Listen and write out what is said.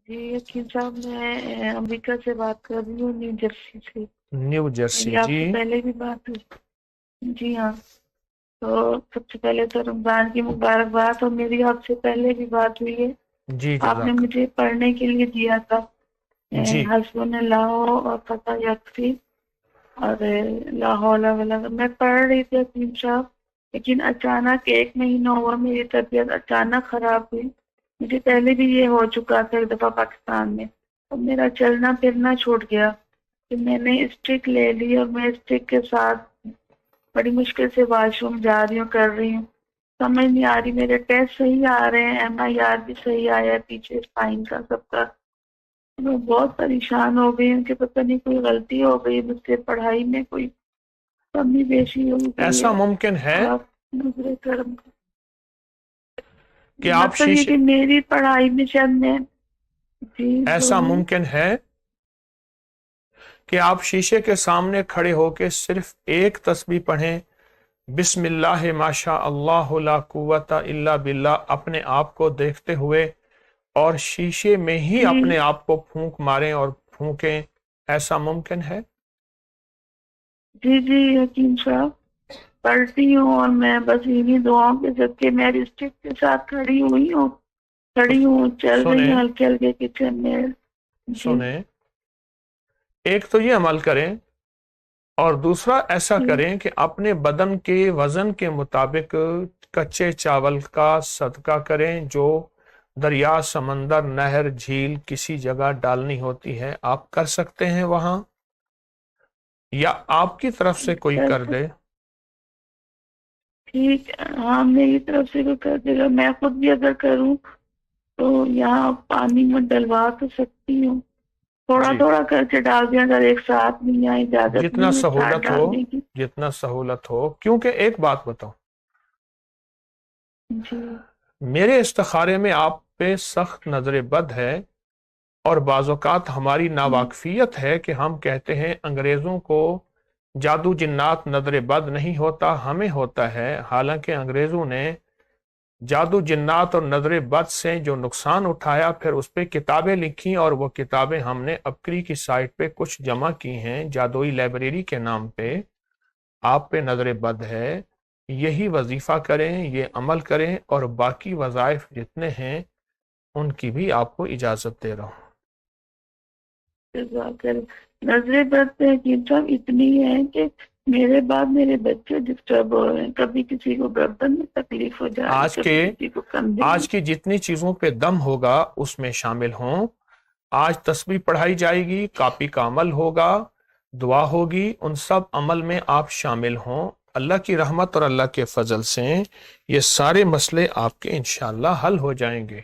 جی یقین صاحب، میں امریکہ سے بات کر رہی ہوں، نیو جرسی سے۔ نیو جرسی، میری آپ جی سے پہلے بھی بات ہوئی۔ جی ہاں، تو سب سے پہلے تو رمضان کی مبارکباد، اور میری آپ سے پہلے بھی بات ہوئی ہے۔ جی آپ نے جزاک مجھے پڑھنے کے لیے دیا تھا جی حسبنا اللہ اور فتح یکفی اور لا حول ولا قوت۔ میں پڑھ رہی تھی حکیم صاحب، لیکن اچانک 1 مہینہ ہوا میری طبیعت اچانک خراب ہوئی۔ مجھے پہلے بھی یہ ہو چکا تھا ایک دفعہ پاکستان میں، اور میرا چلنا پھرنا چھوٹ گیا۔ پھر میں نے اسٹک لے لی، اور میں اسٹک کے ساتھ بڑی مشکل سے واش روم جا رہی ہوں، کر رہی ہوں۔ سمجھ نہیں آ رہی، میرے ٹیسٹ صحیح آ رہے ہیں، MIR بھی صحیح آیا ہے پیچھے اسپائن کا سب کا۔ میں بہت پریشان ہو گئی ہوں کہ پتہ نہیں کوئی غلطی ہو گئی مجھ سے، پڑھائی میں کوئی کمی بیشی ہو گئی ایسا ہے۔ ممکن ہے آپ نظر کرم کہ آپ مطلب یہ کہ میری پڑھائی میں شاید میں جی ایسا بولیے۔ ممکن ہے کہ آپ شیشے کے سامنے کھڑے ہو کے صرف ایک تسبیح پڑھیں، بسم اللہ ماشاء اللہ لا قوت الا باللہ، اپنے آپ کو دیکھتے ہوئے، اور شیشے میں ہی جی اپنے آپ کو پھونک ماریں اور پھونکیں۔ ایسا ممکن ہے؟ جی جی حکیم صاحب، پڑھتی ہوں، اور میں بس انہیں دعاؤں کے صدقے میں اسٹک کے ساتھ کھڑی ہوئی ہوں، تو کھڑی ہوں، چل رہی سنیں ہوں ہلکے ہلکے کچن میں۔ جی سنیں ایک تو یہ عمل کریں، اور دوسرا ایسا جی کریں کہ اپنے بدن کے وزن کے مطابق کچے چاول کا صدقہ کریں، جو دریا، سمندر، نہر، جھیل کسی جگہ ڈالنی ہوتی ہے، آپ کر سکتے ہیں وہاں، یا آپ کی طرف سے کوئی کر کر دے۔ ٹھیک، ہاں میری طرف سے تو کر دے گا، میں خود بھی اگر کروں تو یہاں پانی میں ڈلوا تو سکتی ہوں، تھوڑا جی، تھوڑا کر کے ڈال دیں، اگر ایک ساتھ نہیں آئی، اجازت جتنا نہیں ہے ساتھ سہولت ہو، ڈالنے کی۔ جتنا سہولت ہو، کیونکہ ایک بات بتاؤ، جی میرے استخارے میں آپ پہ سخت نظر بد ہے، اور بعض اوقات ہماری ناواقفیت ہے کہ ہم کہتے ہیں انگریزوں کو جادو جنات نظر بد نہیں ہوتا، ہمیں ہوتا ہے، حالانکہ انگریزوں نے جادو جنات اور نظر بد سے جو نقصان اٹھایا، پھر اس پہ کتابیں لکھی، اور وہ کتابیں ہم نے اپکری کی سائٹ پہ کچھ جمع کی ہیں، جادوئی لائبریری کے نام پہ۔ آپ پہ نظر بد ہے، یہی وظیفہ کریں، یہ عمل کریں، اور باقی وظائف جتنے ہیں ان کی بھی آپ کو اجازت دے رہا ہوں۔ جزاک اللہ۔ نظر بد پہ حکیم صاحب اتنی ہے کہ میرے بعد میرے بچے ڈسٹرب ہو رہے ہیں، کبھی کسی کو گردن میں تکلیف ہو جا رہی، کبھی کسی کو کندھے میں۔ آج کی جتنی چیزوں پہ دم ہوگا اس میں شامل ہوں۔ آج تسبیح پڑھائی جائے گی، کاپی کا عمل ہوگا، دعا ہوگی، ان سب عمل میں آپ شامل ہوں۔ اللہ کی رحمت اور اللہ کے فضل سے یہ سارے مسئلے آپ کے انشاءاللہ حل ہو جائیں گے۔